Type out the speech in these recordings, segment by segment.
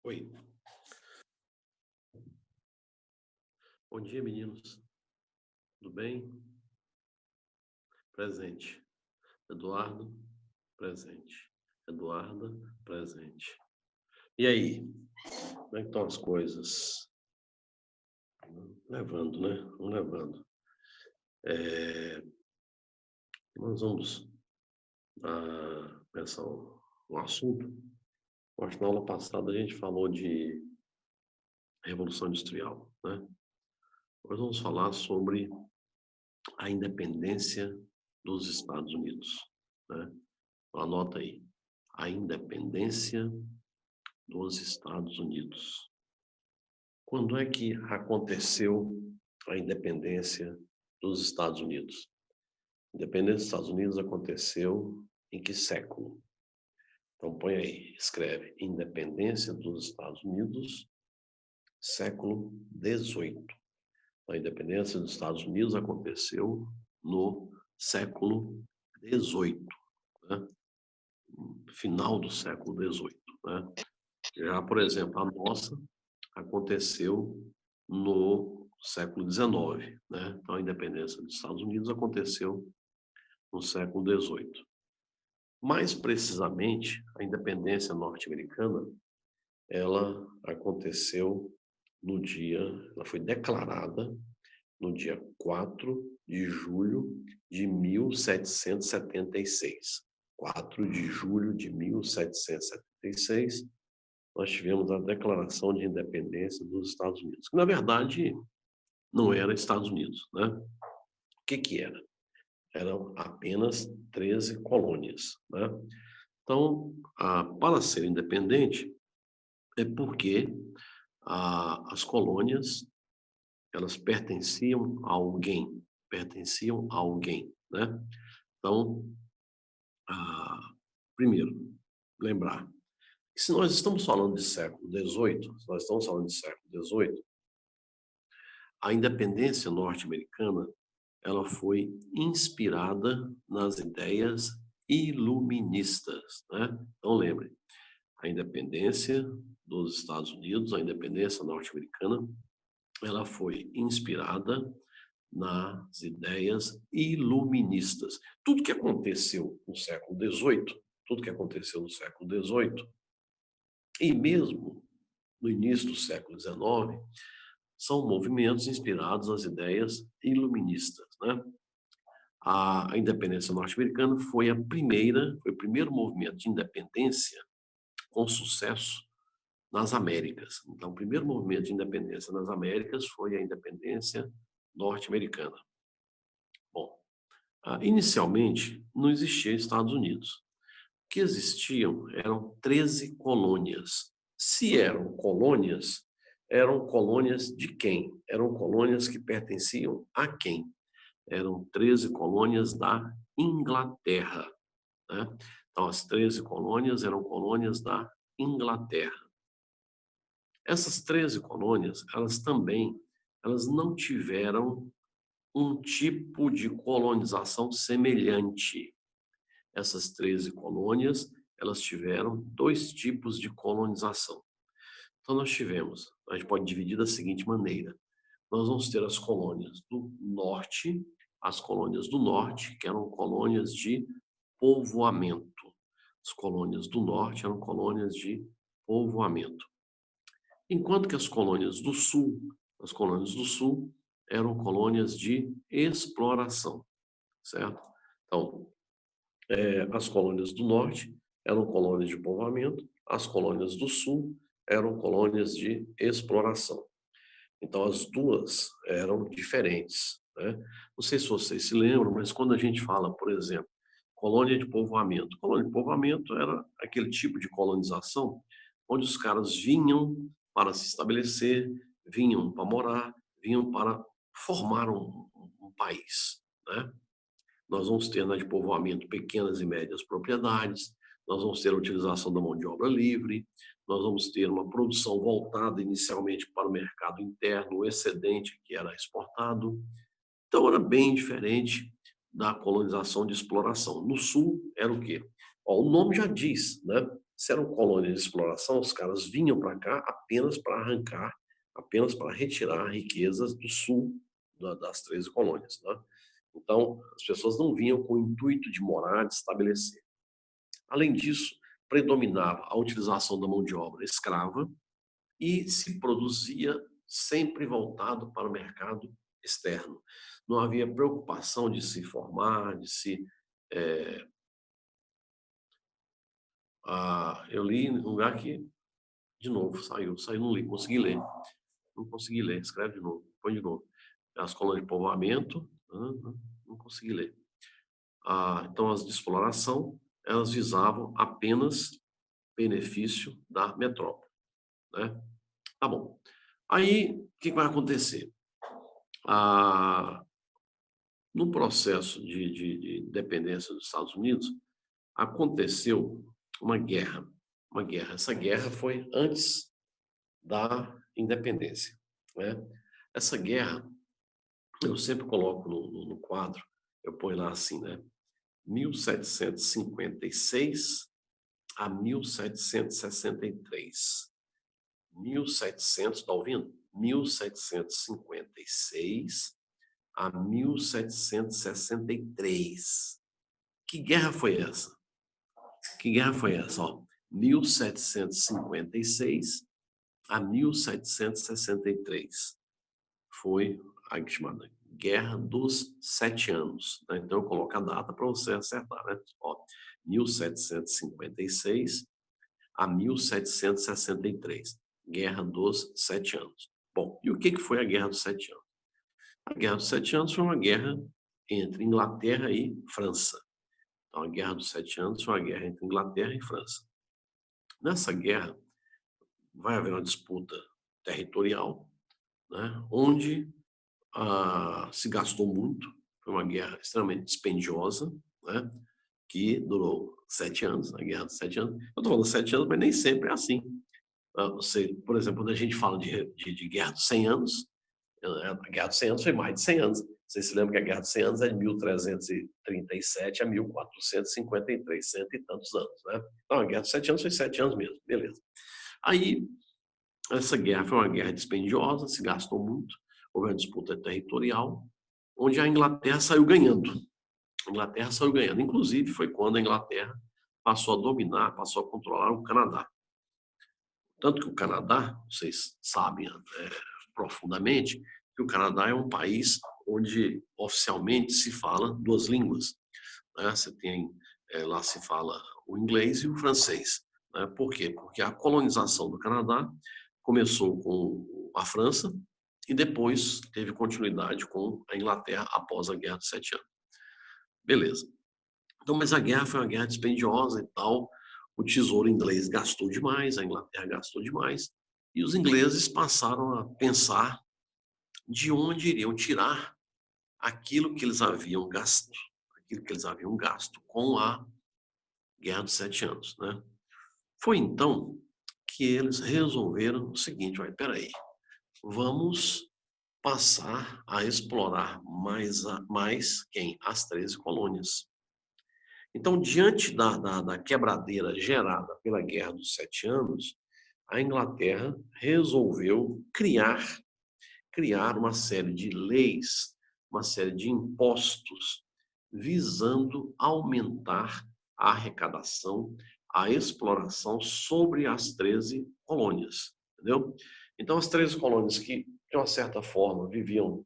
Oi, bom dia, meninos. Tudo bem? Presente. Eduardo, presente. Eduarda, presente. E aí, como é que estão as coisas? Levando, né? Vamos levando. É, nós vamos pensar um assunto. Eu acho que na aula passada a gente falou de Revolução Industrial, né? Hoje vamos falar sobre a independência dos Estados Unidos, né? Então, anota aí. A independência dos Estados Unidos. Quando é que aconteceu a independência dos Estados Unidos? A independência dos Estados Unidos aconteceu em que século? Então põe aí, escreve Independência dos Estados Unidos, século XVIII. A independência dos Estados Unidos aconteceu no século XVIII, né? Final do século XVIII, né? Já, por exemplo, a nossa aconteceu no século XIX, né? Então, a independência dos Estados Unidos aconteceu no século XVIII. Mais precisamente, a independência norte-americana, ela aconteceu ela foi declarada no dia 4 de julho de 1776. 4 de julho de 1776, nós tivemos a Declaração de Independência dos Estados Unidos, que na verdade não era Estados Unidos, né? O que era? Eram apenas 13 colônias, né? Então, para ser independente, é porque as colônias, elas pertenciam a alguém, né? Então, primeiro, lembrar que se nós estamos falando de século XVIII, se nós estamos falando de século XVIII, a independência norte-americana, ela foi inspirada nas ideias iluministas, né? Então lembre, a independência dos Estados Unidos, a independência norte-americana, ela foi inspirada nas ideias iluministas. Tudo que aconteceu no século XVIII, tudo que aconteceu no século XVIII, e mesmo no início do século XIX, são movimentos inspirados nas ideias iluministas, né? A independência norte-americana foi o primeiro movimento de independência com sucesso nas Américas. Então, o primeiro movimento de independência nas Américas foi a independência norte-americana. Bom, inicialmente não existia Estados Unidos. O que existiam eram 13 colônias. Se eram colônias de quem? Eram colônias que pertenciam a quem? Eram 13 colônias da Inglaterra, né? Então, as 13 colônias eram colônias da Inglaterra. Essas 13 colônias, elas não tiveram um tipo de colonização semelhante. Essas 13 colônias, elas tiveram dois tipos de colonização. Então, a gente pode dividir da seguinte maneira: nós vamos ter as colônias do norte, que eram colônias de povoamento. As colônias do norte eram colônias de povoamento. Enquanto que as colônias do sul eram colônias de exploração, certo? Então, as colônias do norte eram colônias de povoamento, as colônias do sul eram colônias de exploração. Então, as duas eram diferentes, né? Não sei se vocês se lembram, mas quando a gente fala, por exemplo, colônia de povoamento era aquele tipo de colonização onde os caras vinham para se estabelecer, vinham para morar, vinham para formar um país, né? Nós vamos ter de povoamento pequenas e médias propriedades, nós vamos ter a utilização da mão de obra livre, nós vamos ter uma produção voltada inicialmente para o mercado interno, o excedente que era exportado. Então, era bem diferente da colonização de exploração. No sul, era o quê? O nome já diz, né? Se eram colônias de exploração, os caras vinham para cá apenas para arrancar, apenas para retirar riquezas do sul das 13 colônias, né? Então, as pessoas não vinham com o intuito de morar, de estabelecer. Além disso, predominava a utilização da mão de obra escrava e se produzia sempre voltado para o mercado externo. Não havia preocupação de se formar, de se... eu li em um lugar que, de novo, saiu, não li, consegui ler. Não consegui ler, escreve de novo, põe de novo. As colônias de povoamento, não consegui ler. Então, as de exploração, elas visavam apenas benefício da metrópole, né? Tá bom. Aí, o que vai acontecer? No processo de independência dos Estados Unidos, aconteceu uma guerra. Essa guerra foi antes da independência, né? Essa guerra, eu sempre coloco no quadro, eu ponho lá assim, né? 1756 a 1763. 1700, tá ouvindo? 1756 a 1763. Que guerra foi essa? Que guerra foi essa? Ó, 1756 a 1763. Foi a chamada Guerra dos 7 Anos, né? Então eu coloco a data para você acertar, né? Ó, 1756 a 1763. Guerra dos 7 Anos. Bom, e o que foi a Guerra dos 7 Anos? A Guerra dos 7 Anos foi uma guerra entre Inglaterra e França. Então, a Guerra dos 7 Anos foi uma guerra entre Inglaterra e França. Nessa guerra, vai haver uma disputa territorial, né, onde se gastou muito, foi uma guerra extremamente dispendiosa, né, que durou 7 anos, a Guerra dos 7 Anos. Eu estou falando 7 anos, mas nem sempre é assim. Você, por exemplo, quando a gente fala de Guerra dos 100 Anos, a Guerra dos 100 Anos foi mais de 100 anos. Você se lembra que a Guerra dos 100 Anos é de 1337 a 1453, cento e tantos anos, né? Então, a Guerra dos 7 Anos foi 7 anos mesmo, beleza. Aí, essa guerra foi uma guerra dispendiosa, se gastou muito, houve uma disputa territorial, onde a Inglaterra saiu ganhando. A Inglaterra saiu ganhando. Inclusive, foi quando a Inglaterra passou a dominar, passou a controlar o Canadá. Tanto que o Canadá, vocês sabem profundamente, que o Canadá é um país onde oficialmente se fala 2 línguas, né? Você tem, lá se fala o inglês e o francês, né? Por quê? Porque a colonização do Canadá começou com a França e depois teve continuidade com a Inglaterra após a Guerra dos 7 Anos. Beleza. Então, mas a guerra foi uma guerra dispendiosa e tal, o tesouro inglês gastou demais, a Inglaterra gastou demais, e os ingleses passaram a pensar de onde iriam tirar aquilo que eles haviam gasto, com a Guerra dos 7 Anos, né? Foi então que eles resolveram o seguinte: peraí, vamos passar a explorar mais quem? As 13 colônias. Então, diante da quebradeira gerada pela Guerra dos 7 Anos, a Inglaterra resolveu criar uma série de leis, uma série de impostos, visando aumentar a arrecadação, a exploração sobre as 13 colônias, entendeu? Então, as 13 colônias que, de uma certa forma, viviam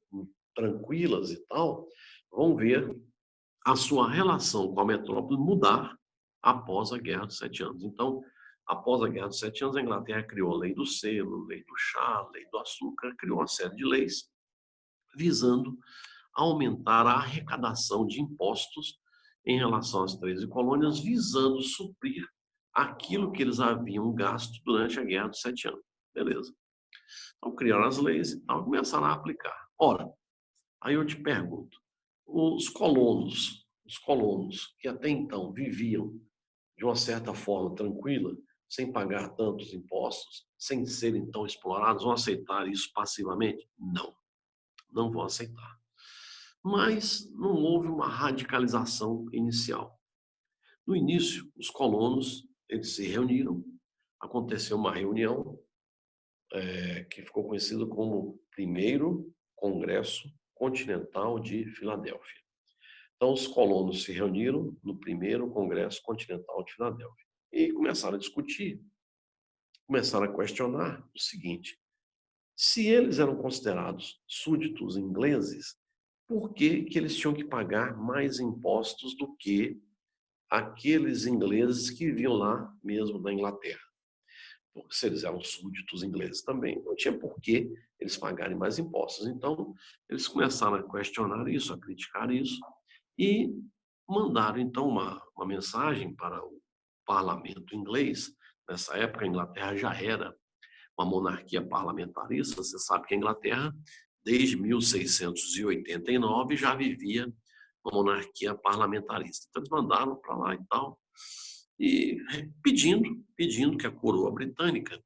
tranquilas e tal, vão ver a sua relação com a metrópole mudar após a Guerra dos 7 Anos. Então, após a Guerra dos 7 Anos, a Inglaterra criou a lei do selo, lei do chá, lei do açúcar, criou uma série de leis visando aumentar a arrecadação de impostos em relação às 13 colônias, visando suprir aquilo que eles haviam gasto durante a Guerra dos 7 Anos. Beleza. Então, criaram as leis e tal, começaram a aplicar. Ora, aí eu te pergunto, os colonos que até então viviam de uma certa forma tranquila, sem pagar tantos impostos, sem serem tão explorados, vão aceitar isso passivamente? Não, não vão aceitar. Mas não houve uma radicalização inicial. No início, os colonos eles se reuniram, aconteceu uma reunião que ficou conhecido como Primeiro Congresso Continental de Filadélfia. Então, os colonos se reuniram no Primeiro Congresso Continental de Filadélfia e começaram a discutir, começaram a questionar o seguinte: se eles eram considerados súditos ingleses, por que que eles tinham que pagar mais impostos do que aqueles ingleses que viviam lá mesmo na Inglaterra? Porque se eles eram súditos ingleses também, não tinha por que eles pagarem mais impostos. Então, eles começaram a questionar isso, a criticar isso, e mandaram, então, uma mensagem para o parlamento inglês. Nessa época, a Inglaterra já era uma monarquia parlamentarista. Você sabe que a Inglaterra, desde 1689, já vivia uma monarquia parlamentarista. Então, eles mandaram para lá e tal, e pedindo que a coroa britânica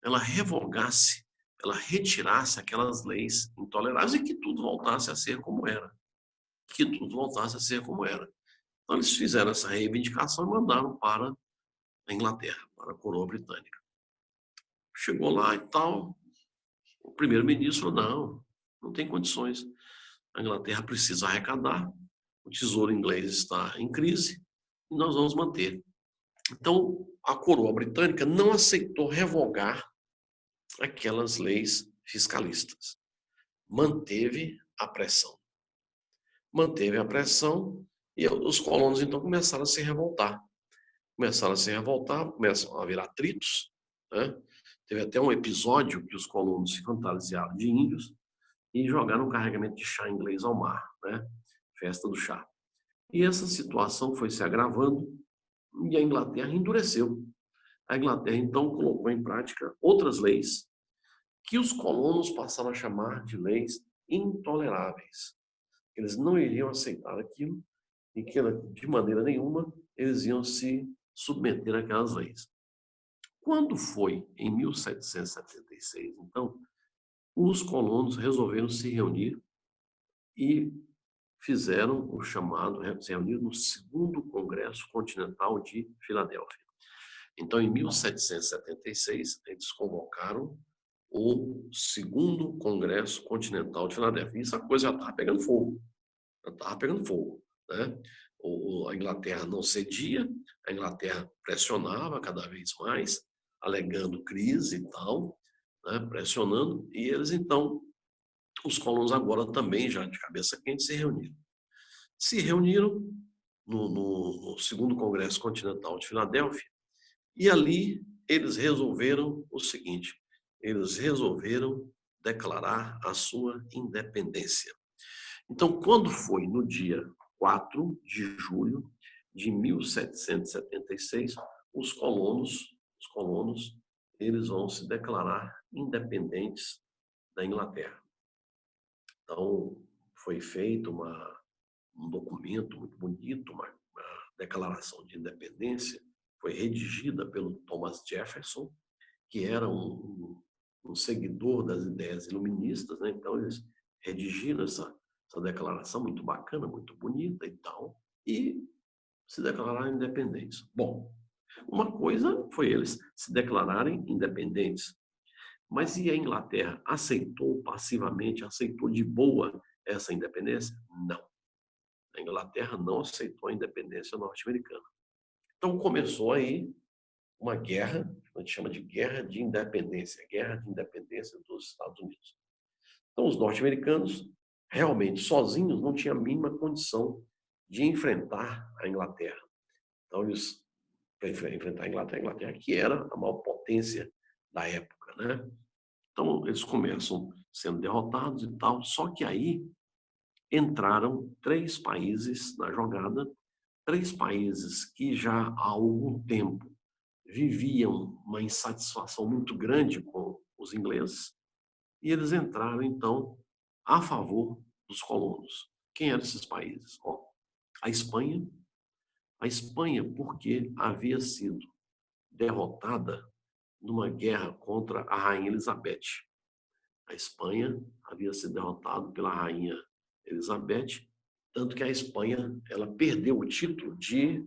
ela revogasse, ela retirasse aquelas leis intoleráveis e que tudo voltasse a ser como era. Que tudo voltasse a ser como era. Então, eles fizeram essa reivindicação e mandaram para a Inglaterra, para a coroa britânica. Chegou lá e tal, o primeiro-ministro, não tem condições. A Inglaterra precisa arrecadar, o tesouro inglês está em crise e nós vamos manter. Então, a coroa britânica não aceitou revogar aquelas leis fiscalistas. Manteve a pressão. Manteve a pressão e os colonos, então, começaram a se revoltar. Começam a haver atritos, né? Teve até um episódio que os colonos se fantasiaram de índios e jogaram um carregamento de chá inglês ao mar, né? Festa do chá. E essa situação foi se agravando e a Inglaterra endureceu. A Inglaterra, então, colocou em prática outras leis que os colonos passaram a chamar de leis intoleráveis. Eles não iriam aceitar aquilo e que, de maneira nenhuma, eles iam se submeter àquelas leis. Quando foi em 1776, então, os colonos resolveram se reunir e fizeram o chamado, se reuniram no Segundo Congresso Continental de Filadélfia. Então, em 1776, eles convocaram o Segundo Congresso Continental de Filadélfia. Isso a coisa já estava pegando fogo. Já estava pegando fogo, né? A Inglaterra não cedia, a Inglaterra pressionava cada vez mais, alegando crise e tal, né? Pressionando, e eles então, os colonos agora também, já de cabeça quente, se reuniram. Se reuniram no Segundo Congresso Continental de Filadélfia, e ali eles resolveram o seguinte: eles resolveram declarar a sua independência. Então, quando foi no dia 4 de julho de 1776, os colonos, eles vão se declarar independentes da Inglaterra. Então, foi feito um documento muito bonito, uma declaração de independência, foi redigida pelo Thomas Jefferson, que era um seguidor das ideias iluministas, né? Então, eles redigiram essa declaração muito bacana, muito bonita e tal, e se declararam independentes. Bom, uma coisa foi eles se declararem independentes, mas e a Inglaterra aceitou passivamente, aceitou de boa essa independência? Não. A Inglaterra não aceitou a independência norte-americana. Então começou aí uma guerra, a gente chama de guerra de independência dos Estados Unidos. Então os norte-americanos, realmente sozinhos, não tinham a mínima condição de enfrentar a Inglaterra. Então eles, para enfrentar a Inglaterra, que era a maior potência da época, né? Então eles começam sendo derrotados e tal, só que aí entraram 3 países na jogada, 3 países que já há algum tempo viviam uma insatisfação muito grande com os ingleses, e eles entraram, então, a favor dos colonos. Quem eram esses países? A Espanha. A Espanha, porque havia sido derrotada numa guerra contra a Rainha Elizabeth. A Espanha havia sido derrotada pela Rainha Elizabeth, tanto que a Espanha ela perdeu o título de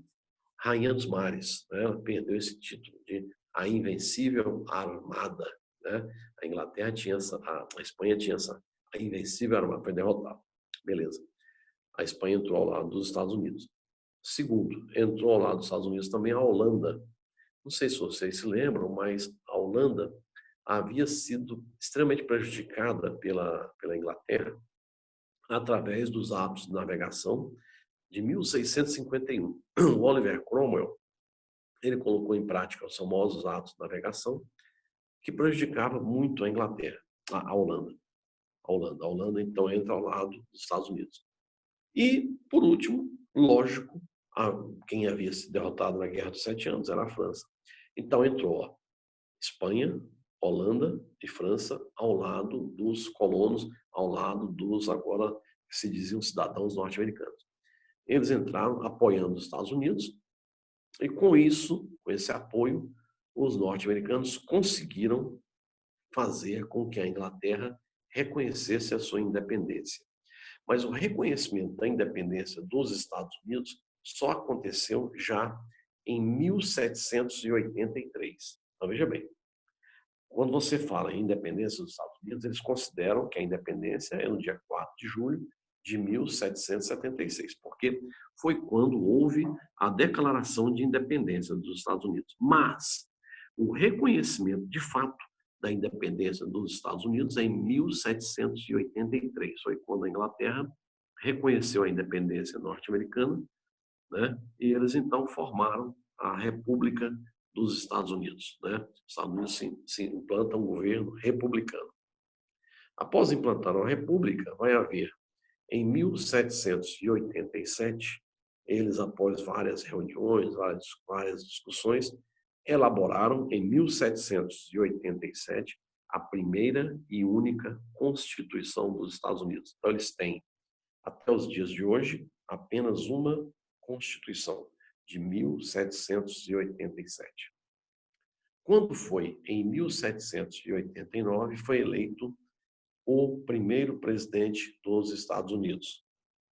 Rainha dos Mares, né? Ela perdeu esse título de a Invencível Armada, né? A Inglaterra tinha a Espanha tinha essa, a Invencível Armada, foi derrotada. Beleza. A Espanha entrou ao lado dos Estados Unidos. Segundo, entrou ao lado dos Estados Unidos também a Holanda. Não sei se vocês se lembram, mas a Holanda havia sido extremamente prejudicada pela Inglaterra através dos atos de navegação de 1651. O Oliver Cromwell, ele colocou em prática os famosos atos de navegação que prejudicava muito a Inglaterra, a Holanda. A Holanda, então, entra ao lado dos Estados Unidos. E, por último, lógico, quem havia sido derrotado na Guerra dos Sete Anos era a França. Então, entrou Espanha, Holanda e França ao lado dos colonos, ao lado dos, agora, que se diziam cidadãos norte-americanos. Eles entraram apoiando os Estados Unidos e, com isso, com esse apoio, os norte-americanos conseguiram fazer com que a Inglaterra reconhecesse a sua independência. Mas o reconhecimento da independência dos Estados Unidos só aconteceu já em 1783. Então, veja bem, quando você fala em independência dos Estados Unidos, eles consideram que a independência é no dia 4 de julho de 1776, porque foi quando houve a declaração de independência dos Estados Unidos. Mas o reconhecimento, de fato, da independência dos Estados Unidos é em 1783, foi quando a Inglaterra reconheceu a independência norte-americana, né? E eles então formaram a República dos Estados Unidos, né? Os Estados Unidos se implanta um governo republicano. Após implantar uma república, vai haver, em 1787, eles, após várias reuniões, várias discussões, elaboraram, em 1787, a primeira e única Constituição dos Estados Unidos. Então, eles têm, até os dias de hoje, apenas uma Constituição, de 1787. Quando foi em 1789, foi eleito o primeiro presidente dos Estados Unidos.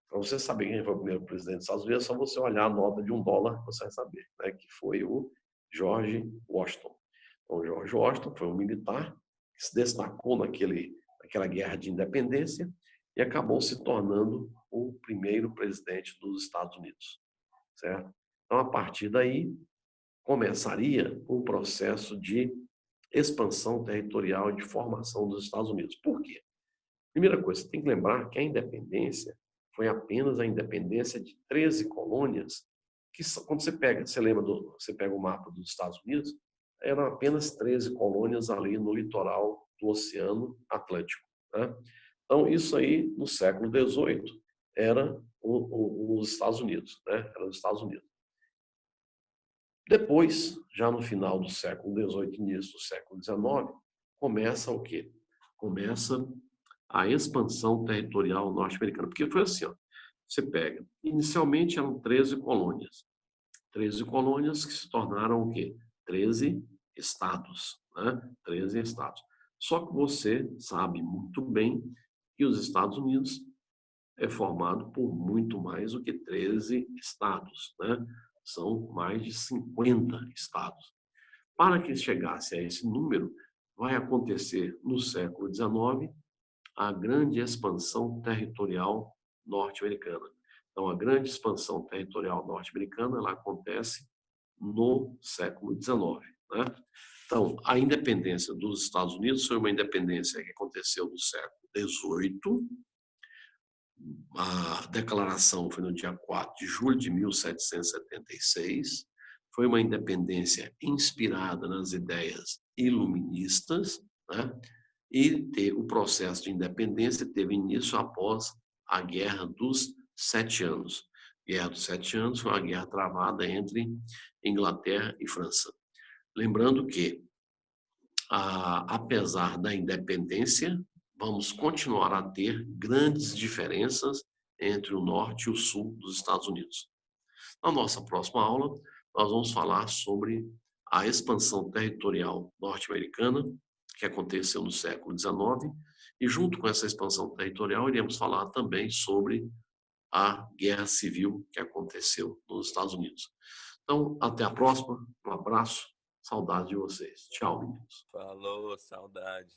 Para você saber quem foi o primeiro presidente dos Estados Unidos, é só você olhar a nota de $1, você vai saber, né, que foi o George Washington. Então, George Washington foi um militar que se destacou naquela guerra de independência e acabou se tornando o primeiro presidente dos Estados Unidos, certo? Então, a partir daí, começaria um processo de expansão territorial e de formação dos Estados Unidos. Por quê? Primeira coisa, você tem que lembrar que a independência foi apenas a independência de 13 colônias, que quando você pega o mapa dos Estados Unidos, eram apenas 13 colônias ali no litoral do Oceano Atlântico, né? Então, isso aí, no século XVIII, era os Estados Unidos, né? Era os Estados Unidos. Depois, já no final do século XVIII, início do século XIX, começa o quê? Começa a expansão territorial norte-americana. Porque foi assim, ó, você pega, inicialmente eram 13 colônias. 13 colônias que se tornaram o quê? 13 estados, né? 13 estados. Só que você sabe muito bem que os Estados Unidos é formado por muito mais do que 13 estados, né? São mais de 50 estados. Para que chegasse a esse número, vai acontecer no século XIX a grande expansão territorial norte-americana. Então, a grande expansão territorial norte-americana ela acontece no século XIX, né? Então, a independência dos Estados Unidos foi uma independência que aconteceu no século XVIII. A declaração foi no dia 4 de julho de 1776. Foi uma independência inspirada nas ideias iluministas, né? E o processo de independência teve início após a Guerra dos Sete Anos. A Guerra dos Sete Anos foi uma guerra travada entre Inglaterra e França. Lembrando que, apesar da independência, vamos continuar a ter grandes diferenças entre o norte e o sul dos Estados Unidos. Na nossa próxima aula, nós vamos falar sobre a expansão territorial norte-americana, que aconteceu no século XIX, e junto com essa expansão territorial, iremos falar também sobre a Guerra Civil que aconteceu nos Estados Unidos. Então, até a próxima. Um abraço. Saudade de vocês. Tchau, meninos. Falou, saudade.